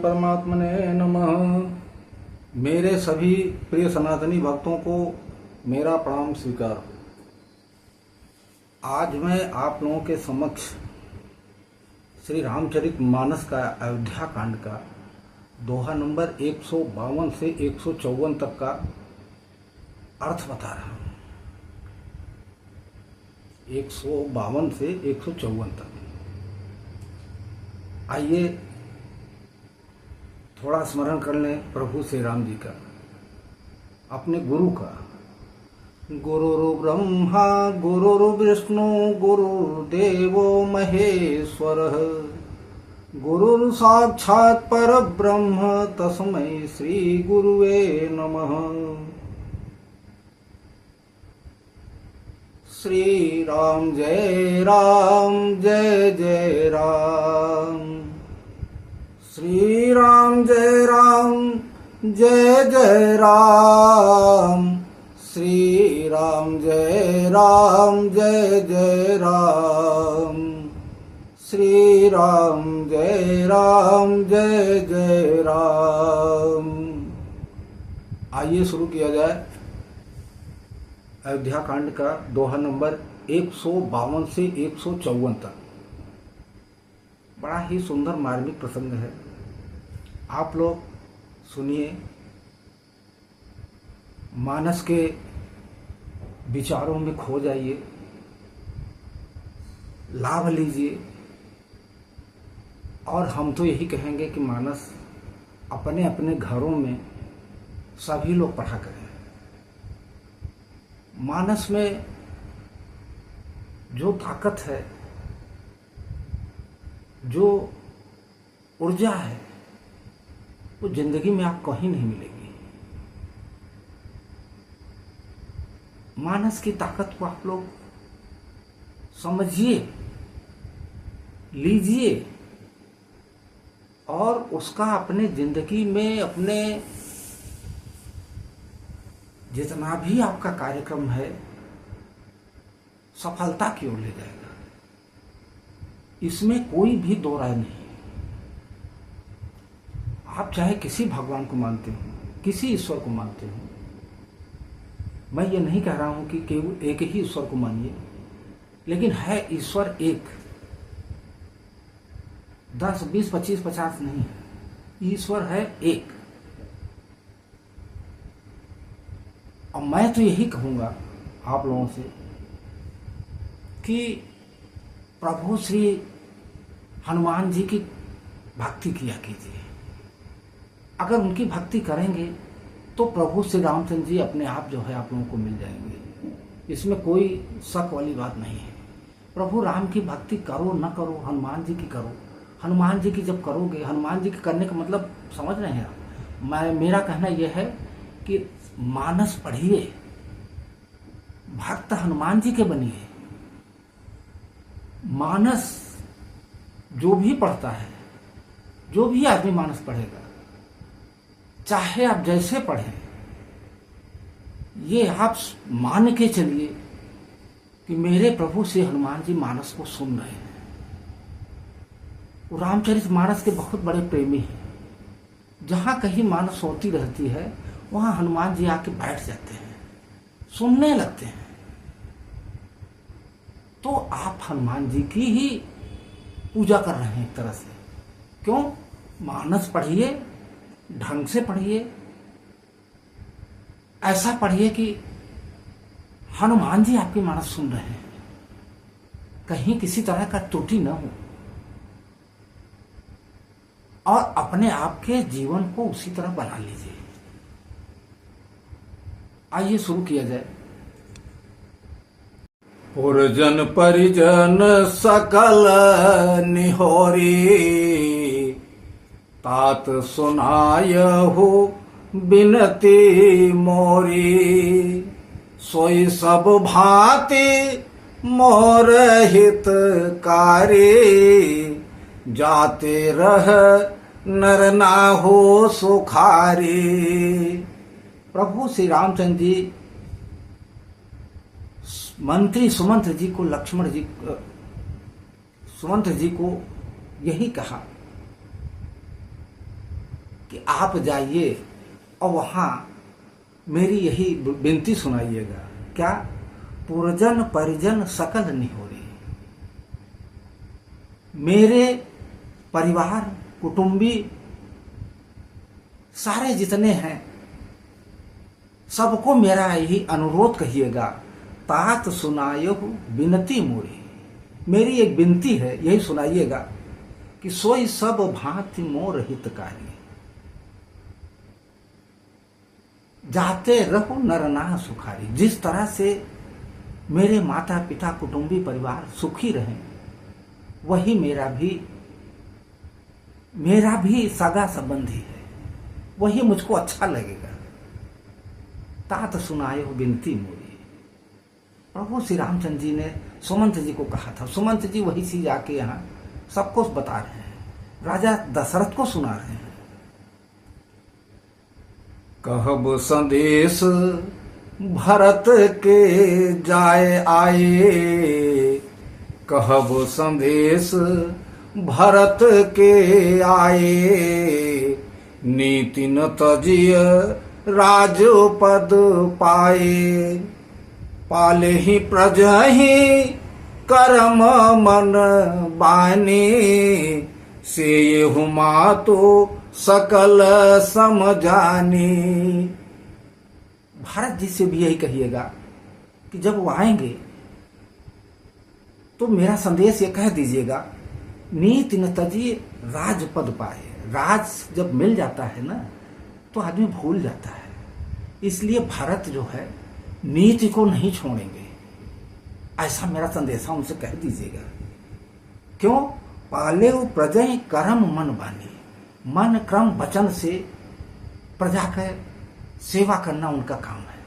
परमात्मने नमः। मेरे सभी प्रिय सनातनी भक्तों को मेरा प्रणाम स्वीकार। आज मैं आप लोगों के समक्ष श्री रामचरित मानस का अयोध्या कांड का दोहा नंबर 152 से 154 तक का अर्थ बता रहा हूँ। 152 से 154 तक। आइए थोड़ा स्मरण कर लें प्रभु श्री राम जी का, अपने गुरु का। गुरुर् ब्रह्मा गुरुर्विष्णु गुरुर्देवो महेश्वरः गुरुर् साक्षात् परब्रह्म तस्मै श्री गुरुवे नमः। श्री राम जय जय राम। श्री राम जय जय राम। श्री राम जय जय राम। श्री राम जय जय राम। आइए शुरू किया जाए अयोध्या कांड का दोहा नंबर 152 से 154 तक। बड़ा ही सुंदर मार्मिक प्रसंग है, आप लोग सुनिए, मानस के विचारों में खो जाइए, लाभ लीजिए। और हम तो यही कहेंगे कि मानस अपने अपने घरों में सभी लोग पढ़ा करें। मानस में जो ताकत है, जो ऊर्जा है, वो जिंदगी में आपको कहीं नहीं मिलेगी। मानस की ताकत को आप लोग समझिए, लीजिए और उसका अपने जिंदगी में, अपने जितना भी आपका कार्यक्रम है, सफलता की ओर ले जाएगा। इसमें कोई भी दो राय नहीं। आप चाहे किसी भगवान को मानते हो, किसी ईश्वर को मानते हो, मैं ये नहीं कह रहा हूं कि केवल एक ही ईश्वर को मानिए, लेकिन है ईश्वर एक। 10, 20, 25, 50 नहीं है, ईश्वर है एक। और मैं तो यही कहूंगा आप लोगों से कि प्रभु श्री हनुमान जी की भक्ति किया कीजिए। अगर उनकी भक्ति करेंगे तो प्रभु श्री रामचंद्र जी अपने आप जो है आप लोगों को मिल जाएंगे। इसमें कोई शक वाली बात नहीं है। प्रभु राम की भक्ति करो न करो, हनुमान जी की करो। हनुमान जी की जब करोगे, हनुमान जी की करने का मतलब समझ रहे हैं आप। मेरा कहना यह है कि मानस पढ़िए, भक्त हनुमान जी के बनिए। मानस जो भी पढ़ता है, जो भी आदमी मानस पढ़ेगा, चाहे आप जैसे पढ़ें, ये आप मान के चलिए कि मेरे प्रभु श्री हनुमान जी मानस को सुन रहे हैं। वो रामचरित मानस के बहुत बड़े प्रेमी हैं। जहां कहीं मानस होती रहती है, वहां हनुमान जी आके बैठ जाते हैं, सुनने लगते हैं। तो आप हनुमान जी की ही पूजा कर रहे हैं एक तरह से। क्यों? मानस पढ़िए, ढंग से पढ़िए, ऐसा पढ़िए कि हनुमान जी आपकी मानस सुन रहे हैं, कहीं किसी तरह का त्रुटि न हो। और अपने आप के जीवन को उसी तरह बना लीजिए। आइए शुरू किया जाए। पुरजन परिजन सकल निहोरी, तात सुनायहु बिनती मोरी। सोई सब भांति मोर हितकारी, जाते रह नर ना हो सुखारी। प्रभु श्री रामचंद्र जी मंत्री सुमंत्र जी को, सुमंत्र जी को यही कहा कि आप जाइए और वहाँ मेरी यही विनती सुनाइएगा। क्या? पुरजन परिजन सकल निहोरे, मेरे परिवार कुटुंबी सारे जितने हैं सबको मेरा यही अनुरोध कहिएगा। तात सुनायो विनती मोरी, मेरी एक विनती है, यही सुनाइएगा कि सोई सब भांति मोर हितकारी, जाते रहो नरना सुखारी। जिस तरह से मेरे माता पिता कुटुंबी परिवार सुखी रहें, वही मेरा भी सगा संबंधी है, वही मुझको अच्छा लगेगा। तात सुनायो विनती मोरी। प्रभु श्री रामचंद्र जी ने सुमंत जी को कहा था। सुमंत जी वही चीज आके यहाँ सबको बता रहे हैं, राजा दशरथ को सुना रहे हैं। कहब संदेश भरत के जाए आए, कहब संदेश भरत के आए, नीति न तजिय राजपद पाए, पाले ही प्रजहि करम मन बानी, से ये हुमा तो सकल समझानी। भारत जी से भी यही कहिएगा कि जब वो आएंगे तो मेरा संदेश ये कह दीजिएगा, नीति न तजी राजपद पाए। राज जब मिल जाता है ना तो आदमी भूल जाता है, इसलिए भारत जो है नीति को नहीं छोड़ेंगे, ऐसा मेरा संदेश उनसे कह दीजिएगा। क्यों? पाले प्रजय कर्म मन बानी, मन क्रम वचन से प्रजा का सेवा करना उनका काम है।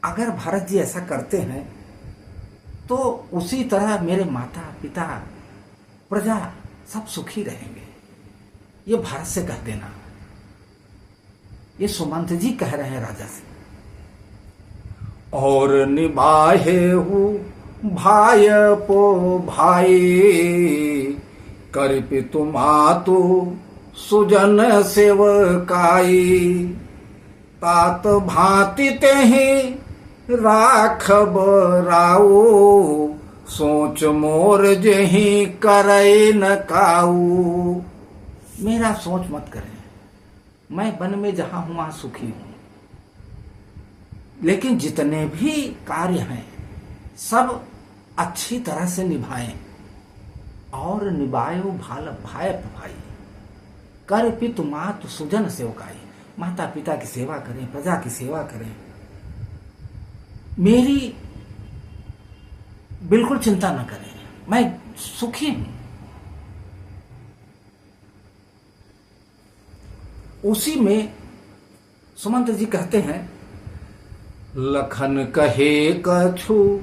अगर भारत जी ऐसा करते हैं तो उसी तरह मेरे माता पिता प्रजा सब सुखी रहेंगे। ये भारत से कह देना, ये सुमंत जी कह रहे हैं राजा से। और निभाए भाई पो भाई, कर पितु मातु सुजन सेवकाई, तात भांति तेहि राखब राऊ, सोच मोर जही करे न काऊ। मेरा सोच मत करें, मैं वन में जहां हूं वहां सुखी हूं, लेकिन जितने भी कार्य हैं सब अच्छी तरह से निभाएं। और निभायो भाल भाई भाई, कर पितु मातु सुजन सेवकाई, माता पिता की सेवा करें, प्रजा की सेवा करें, मेरी बिल्कुल चिंता न करें, मैं सुखी हूं। उसी में सुमंत जी कहते हैं, लखन कहे कछु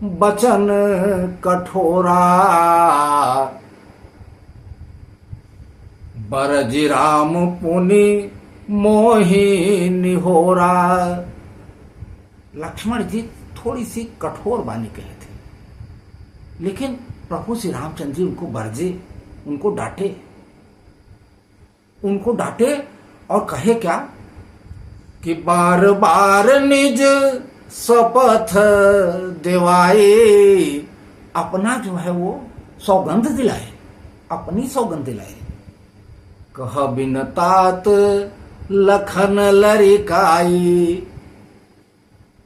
बचन कठोरा, बरजी राम पुनि मोहि निहोरा। लक्ष्मण जी थोड़ी सी कठोर वाणी कहे थे, लेकिन प्रभु श्री रामचंद्र जी उनको बरजे, उनको डांटे और कहे क्या कि बार बार निज शपथ दिवाए, अपना जो है वो सौगंध दिलाए, अपनी सौगंध दिलाए। कह बिन तात लखन लरिकाई,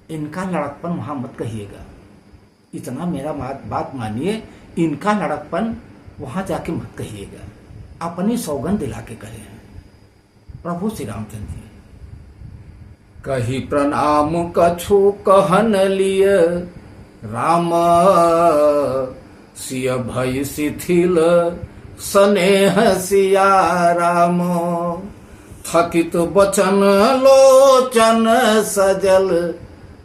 इनका लड़कपन वहां मत कहिएगा, इतना मेरा बात मानिए, इनका लड़कपन वहां जाके मत कहिएगा, अपनी सौगंध दिला के कहे हैं प्रभु श्री रामचंद्र जी। कही प्रणाम कछु कहन लिय राम, सिय भय शिथिल स्नेह सिया राम, थकित बचन लोचन सजल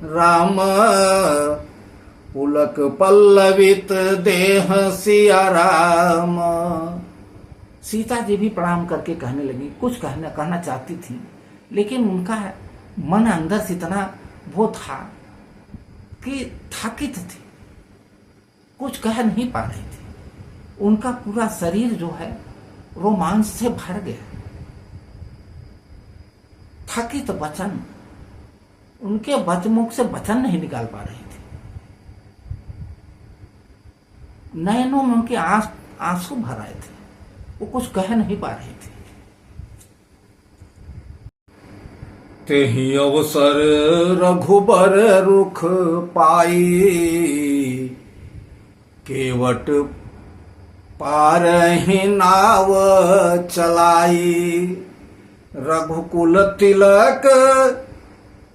राम, पुलक पल्लवित देह सिया राम। सीता जी भी प्रणाम करके कहने लगी, कुछ कहना चाहती थी, लेकिन उनका मन अंदर से इतना वो था कि थकित थे, कुछ कह नहीं पा रही थी। उनका पूरा शरीर जो है रोमांच से भर गया, थकित वचन, उनके वचमुख से वचन नहीं निकाल पा रहे थे। नयनों में उनके आंसू भर आए थे, वो कुछ कह नहीं पा रहे थे। तेहि अवसर रघुबर रुख पाई, केवट पारहि नाव चलाई। रघुकुल तिलक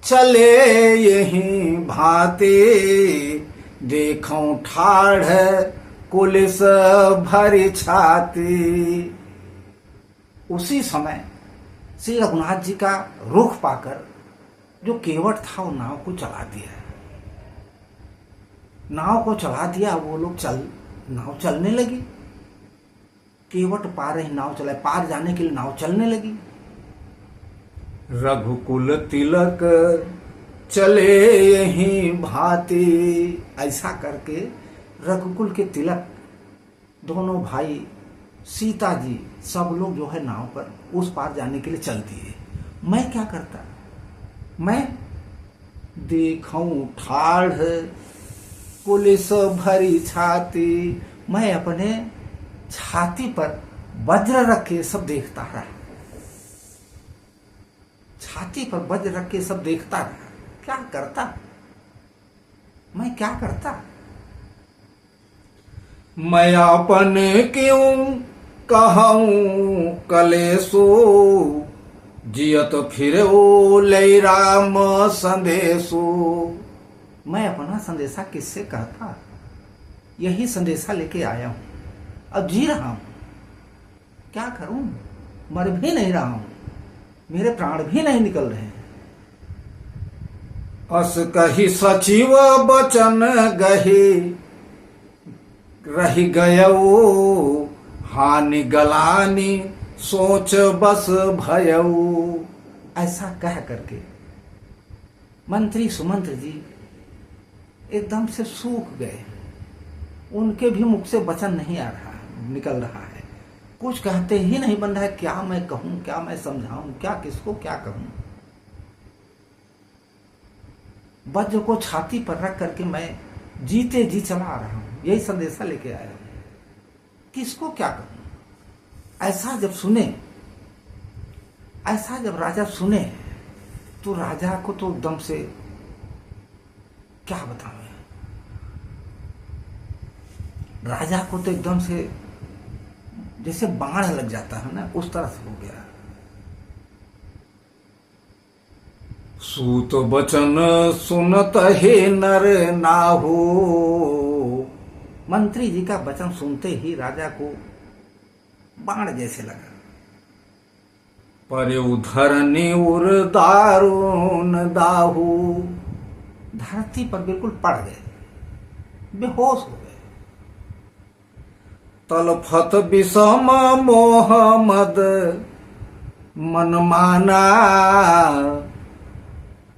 चले यही भांति, देखऊं ठाढ़ कुलिस भरी छाती। उसी समय श्री रघुनाथ जी का रुख पाकर जो केवट था वो नाव को चला दिया। नाव को चला दिया, वो लोग नाव चलने लगी। केवट पार ही नाव चलाए, पार जाने के लिए नाव चलने लगी। रघुकुल तिलक चले यही भांति, ऐसा करके रघुकुल के तिलक दोनों भाई, सीता जी, सब लोग जो है नाव पर उस पार जाने के लिए चल दिए। मैं क्या करता? मैं देखऊं ठाढ़ पुलिस भरी छाती, मैं अपने छाती पर वज्र रख के सब देखता रहा। छाती पर वज्र रख के सब देखता रहा। क्या करता? मैं क्या करता? मैं अपने क्यों कहूं कलेसो, जियत फिर ओ ले राम संदेशो। मैं अपना संदेशा किससे कहता? यही संदेशा लेके आया हूं, अब जी रहा हूं। क्या करूं? मर भी नहीं रहा हूं, मेरे प्राण भी नहीं निकल रहे हैं। अस कही सचिव बचन गही, रही गयऊ हानि गलानी सोच बस भयऊ। ऐसा कह करके मंत्री सुमंत्र जी एकदम से सूख गए। उनके भी मुख से वचन नहीं आ रहा, निकल रहा है। कुछ कहते ही नहीं बन रहा है। क्या मैं कहूं, क्या मैं समझाऊं, क्या किसको क्या कहूं? वज्र को छाती पर रख करके मैं जीते जी चला आ रहा हूं, यही संदेशा लेके आया हूं। किसको क्या कहूं? ऐसा जब सुने, ऐसा जब राजा सुने तो राजा को तो एकदम से क्या बताऊं, राजा को तो एकदम से जैसे बाण लग जाता है ना, उस तरह से हो गया। सूत बचन सुनत हे नर नाहू, मंत्री जी का वचन सुनते ही राजा को बाण जैसे लगा। पर धरनी उर दारुण दाहू, धरती पर बिल्कुल पड़ गए, बेहोश हो गए। तलफत विषम मोह मद मन माना,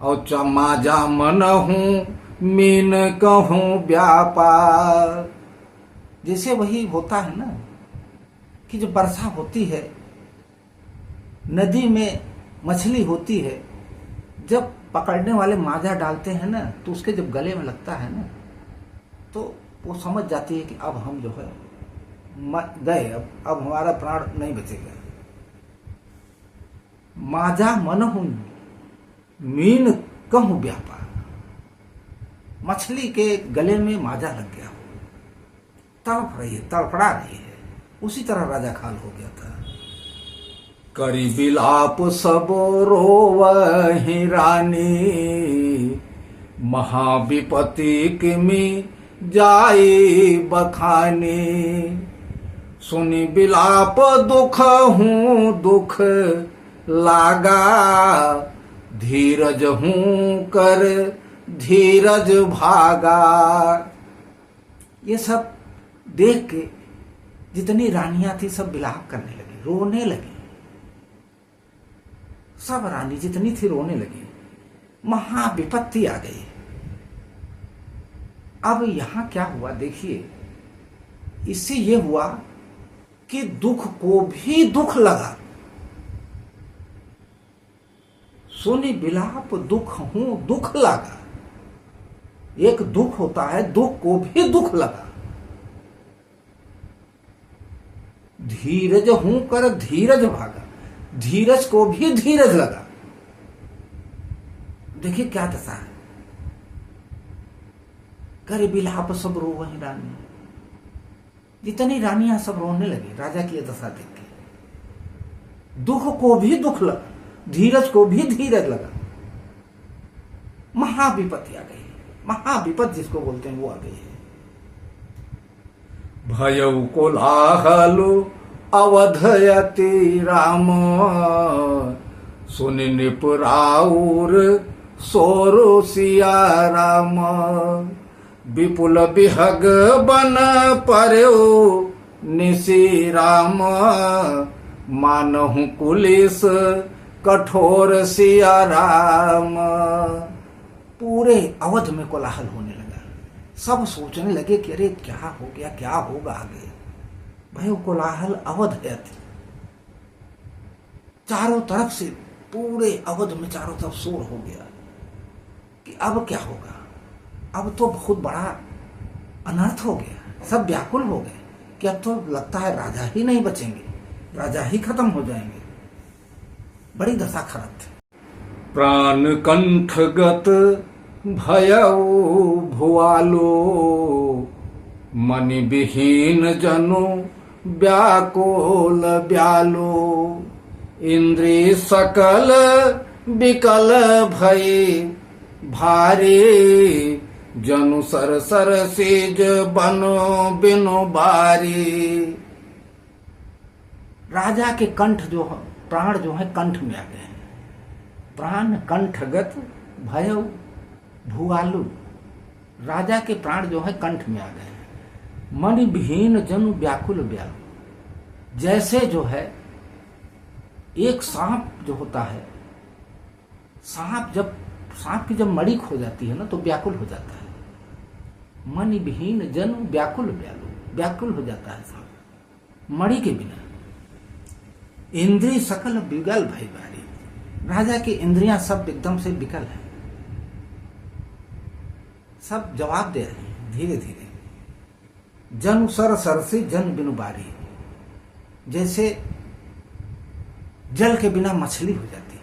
और चमाजा मन हूं मीन कहूं व्यापार। जैसे वही होता है ना कि जब वर्षा होती है, नदी में मछली होती है, जब पकड़ने वाले माजा डालते हैं ना, तो उसके जब गले में लगता है ना, तो वो समझ जाती है कि अब हम जो है गए, अब हमारा प्राण नहीं बचेगा। माजा मन हूं मीन कहूं व्यापार। मछली के गले में माजा लग गया, तड़प रही है, तड़पड़ा रही है। उसी तरह राजा खाल हो गया था। करी बिलाप सब रोवहि रानी, महाविपत्ति किमि जाई बखानी। सुनी बिलाप दुख हूं दुख लागा, धीरज हूं कर धीरज भागा। ये सब देख के जितनी रानियां थी सब बिलाप करने लगी, रोने लगी। सब रानी जितनी थी रोने लगी। महाविपत्ति आ गई। अब यहां क्या हुआ देखिए, इससे ये हुआ कि दुख को भी दुख लगा। सुनि बिलाप दुख हूं दुख लगा। एक दुख होता है, दुख को भी दुख लगा। धीरज हूं कर धीरज भागा, धीरज को भी धीरज लगा। देखिए क्या दशा है। करे बिलाप सब रो वही रानी, जितनी रानियां सब रोने लगी राजा की दशा देख के। दुख को भी दुख लगा, धीरज को भी धीरज लगा। महाविपत्ति आ गई, महाविपत्ति जिसको बोलते हैं वो आ गई है। भयउ कोलाहल अवधयति राम, सुनि नृप राउर सोरो सिया राम। विपुल बिहग बन पर्यो निसी राम, मानहु कुलिस कठोर सिया राम। पूरे अवध में कोलाहल होने लगा। सब सोचने लगे कि अरे क्या हो गया, क्या होगा आगे। भाई कोलाहल अवध है, चारों तरफ से पूरे अवध में चारों तरफ शोर हो गया कि अब क्या होगा। अब तो बहुत बड़ा अनर्थ हो गया। सब व्याकुल हो गए कि अब तो लगता है राजा ही नहीं बचेंगे, राजा ही खत्म हो जाएंगे। बड़ी दशा खराब थी। प्राण कंठगत भयउ भुआलो, मनि विहीन जनु व्याकुल ब्यालो। इंद्रिय सकल विकल भय भारी, जनु सर सर सेज बनो बिनु बारी। राजा के कंठ जो है, प्राण जो है कंठ में आ गए। प्राण कंठगत भय भुआलु, राजा के प्राण जो है कंठ में आ गए। मणि विहीन जनु व्याकुल व्यालु, जैसे जो है एक सांप जो होता है, सांप की जब मणि खो जाती है ना तो व्याकुल हो जाता है। मणि विहीन जनु व्याकुल व्यालु, व्याकुल हो जाता है सांप मणि के बिना। इंद्रिय सकल विकल भय भारी, राजा की इंद्रियां सब एकदम से विकल है, सब जवाब दे रहे हैं धीरे धीरे। जन सर सर से जन बिनु बारी, जैसे जल के बिना मछली हो जाती है।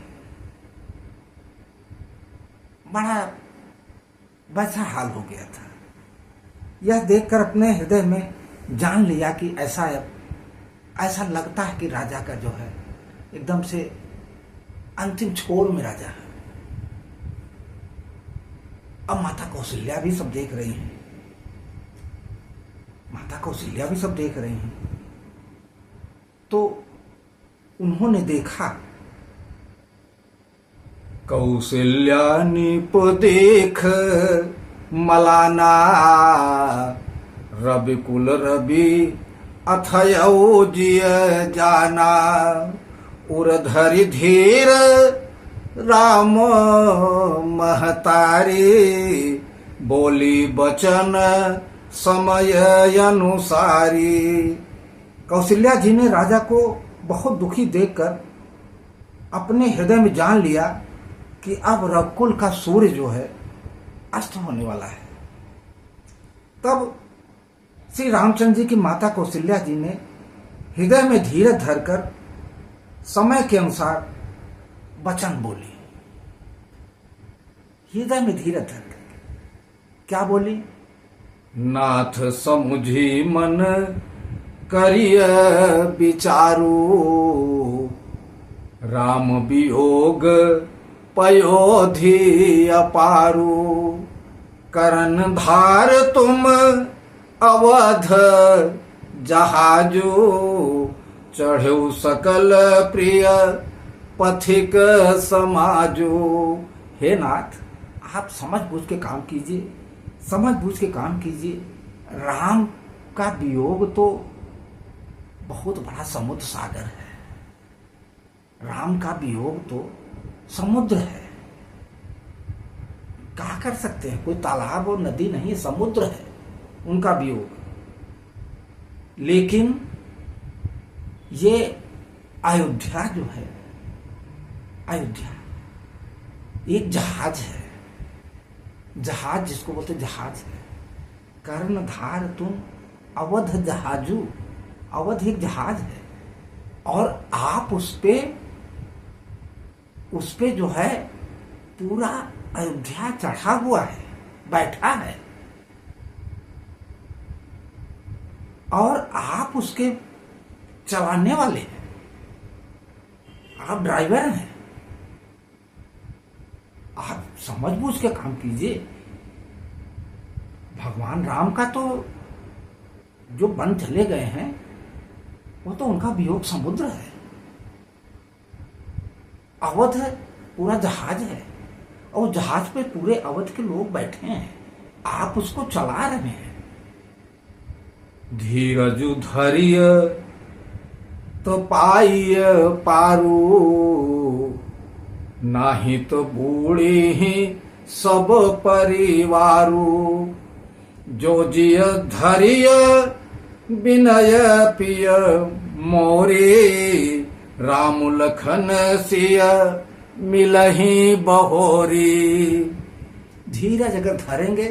बड़ा वैसा हाल हो गया था। यह देखकर अपने हृदय में जान लिया कि ऐसा लगता है कि राजा का जो है एकदम से अंतिम छोर में राजा है। अब माता कौशल्या भी सब देख रही हैं, माता कौशल्या भी सब देख रही हैं। तो उन्होंने देखा, कौशल्या निप देख मलाना, रवि कुल रवि अथयौ जिय जाना। उरधरि धीर राम महतारी, बोली बचन समय अनुसारी। कौशल्या जी ने राजा को बहुत दुखी देखकर अपने हृदय में जान लिया कि अब रघुकुल का सूर्य जो है अस्त होने वाला है। तब श्री रामचंद्र जी की माता कौशल्या जी ने हृदय में धीरज धरकर समय के अनुसार वचन बोली। हृदय में धीरज धरकर क्या बोली? नाथ समुझी मन करिय विचारू, राम वियोग पयोधि अपारू। करन धार तुम अवध जहाजो, चढ़ो सकल प्रिय पथिक समाजो। हे नाथ, आप समझ बूझ के काम कीजिए, समझ बूझ के काम कीजिए। राम का वियोग तो बहुत बड़ा समुद्र सागर है। राम का वियोग तो समुद्र है, क्या कर सकते हैं? कोई तालाब और नदी नहीं, समुद्र है उनका वियोग। लेकिन ये अयोध्या जो है, अयोध्या एक जहाज है, जहाज जिसको बोलते जहाज है, कर्णधार तुम अवध जहाजू, अवध एक जहाज है और आप उस पे जो है पूरा अयोध्या चढ़ा हुआ है, बैठा है और आप उसके चलाने वाले हैं, आप ड्राइवर हैं। आप समझ बूझ के काम कीजिए। भगवान राम का तो जो वन चले गए हैं वो तो उनका वियोग समुद्र है, अवध पूरा जहाज है और जहाज पे पूरे अवध के लोग बैठे हैं, आप उसको चला रहे हैं। धीरज धरिय तो पाइय पारू, नाही तो बूढ़ी ही सब परिवारू। जो जिय धरिय विनय पिय मोरी, राम लखन सिय मिलही बहोरी। धीरज अगर धरेंगे,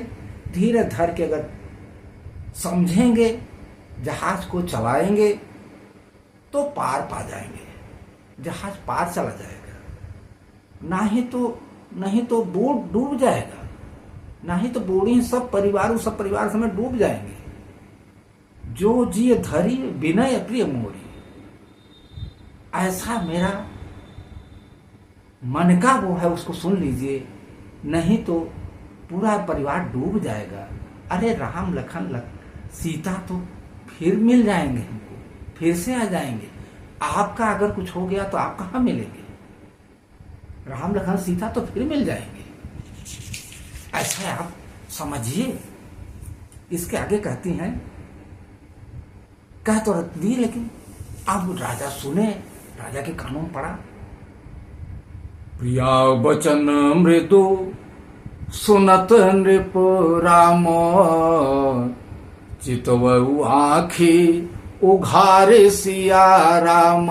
धीरज धर के अगर समझेंगे, जहाज को चलाएंगे तो पार पा जाएंगे, जहाज पार चला जाएगा। नहीं तो बोट डूब जाएगा, नहीं तो बूढ़ी सब परिवार समेत डूब जाएंगे। जो जिय धरी विनय प्रिय मोरी, ऐसा मेरा मन का वो है, उसको सुन लीजिए, नहीं तो पूरा परिवार डूब जाएगा। अरे राम लखन सीता तो फिर मिल जाएंगे हमको, फिर से आ जाएंगे। आपका अगर कुछ हो गया तो आप कहाँ मिलेंगे? राम लखन सीता तो फिर मिल जाएंगे, ऐसा आप समझिए। इसके आगे कहती हैं, कह तो रख दी, लेकिन अब राजा सुने, राजा के कानों में पड़ा। प्रिया वचन मृदु सुनत नृप राम, चितवऊ आखी उघारे सिया राम।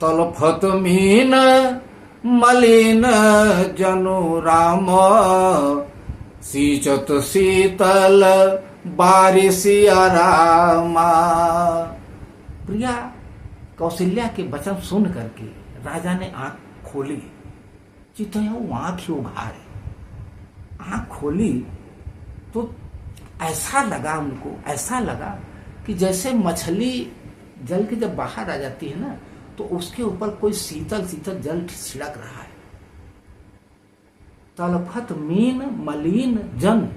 तलफत मीन मलिन जनु राम, सींचत शीतल बारिशिया रामा। प्रिया कौशल्या के वचन सुन करके राजा ने आंख खोली, चितऊ आंख उघारे, आंख खोली तो ऐसा लगा उनको, ऐसा लगा कि जैसे मछली जल के जब बाहर आ जाती है ना, तो उसके ऊपर कोई शीतल शीतल जल छिड़क रहा है। तलफत मीन मलिन जन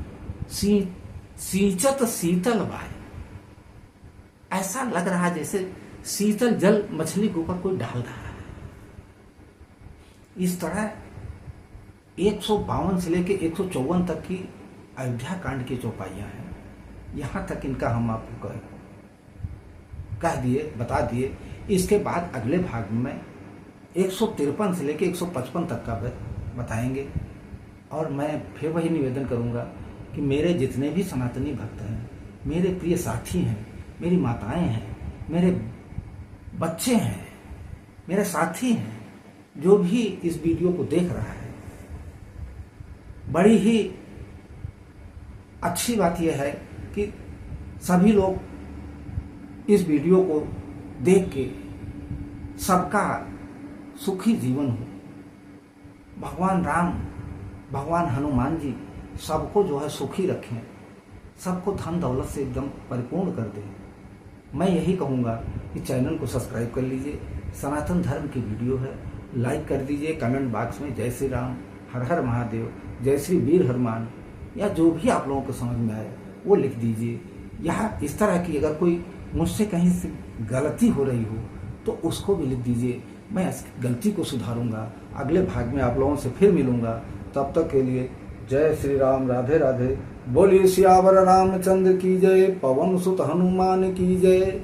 सींचत शीतल बाय, ऐसा लग रहा है जैसे शीतल जल मछली के ऊपर कोई डाल रहा है। इस तरह 152 से लेके 154 तक की अयोध्या कांड की चौपाइयां हैं। यहां तक इनका हम आपको कह दिए, बता दिए। इसके बाद अगले भाग में 153 से लेके 155 तक का बताएंगे। और मैं फिर वही निवेदन करूंगा कि मेरे जितने भी सनातनी भक्त हैं, मेरे प्रिय साथी हैं, मेरी माताएं हैं, मेरे बच्चे हैं, मेरे साथी हैं, जो भी इस वीडियो को देख रहा है, बड़ी ही अच्छी बात यह है कि सभी लोग इस वीडियो को देख के सबका सुखी जीवन हो। भगवान राम, भगवान हनुमान जी सबको जो है सुखी रखें, सबको धन दौलत से एकदम परिपूर्ण कर दें। मैं यही कहूँगा कि चैनल को सब्सक्राइब कर लीजिए। सनातन धर्म की वीडियो है, लाइक कर दीजिए। कमेंट बॉक्स में जय श्री राम, हर हर महादेव, जय श्री वीर हनुमान, या जो भी आप लोगों को समझ में आए वो लिख दीजिए। या इस तरह की अगर कोई मुझसे कहीं से गलती हो रही हो तो उसको भी लिख दीजिए, मैं इस गलती को सुधारूंगा। अगले भाग में आप लोगों से फिर मिलूंगा, तब तक के लिए जय श्री राम, राधे राधे। बोलिए सियावर रामचंद्र की जय, पवन सुत हनुमान की जय।